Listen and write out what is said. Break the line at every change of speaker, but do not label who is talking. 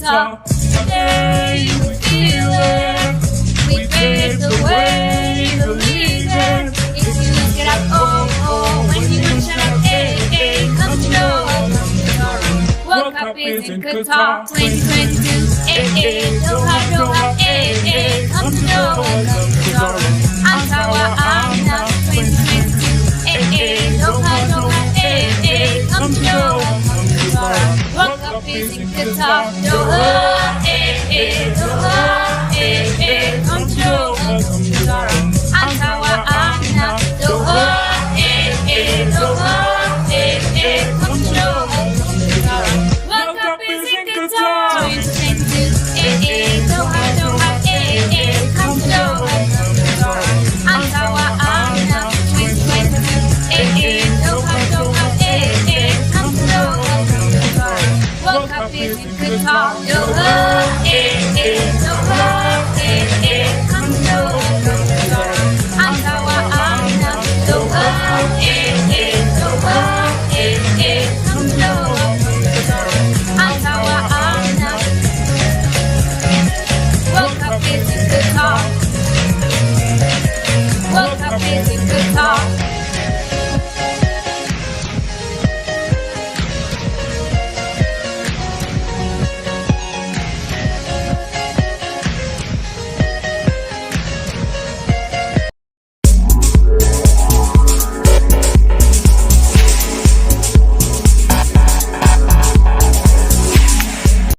Qatar. Today we feel it. We pave the way, believe it. If you get up, oh, oh, when you shut up, hey, hey, come to Qatar. World Cup is in Qatar 2022. Hey, hey, Doha, Doha, hey, hey, come to Qatar. Antawa, Amna 2022. Hey, hey, Doha, Doha, hey, hey, come to Qatar. World Cup is in Qatar. Doha, hey, hey, Doha, hey, hey, come to Qatar. Antawa, Amna, Doha, hey, hey, Doha, hey, hey, come to Qatar. World Cup is in Qatar 2022. Hey, hey, Doha, Doha, hey, hey, come to Qatar. Antawa, Amna 2022. Hey, hey, Doha, Doha, hey, hey, come to Qatar. World Cup is in Qatar. Doha, hey, hey, Doha, hey, hey, come to Qatar. Antawa, Amna, Doha, hey, hey, Doha, hey, hey, come to Qatar. Antawa, Amna. World Cup is in Qatar. World Cup is in Qatar.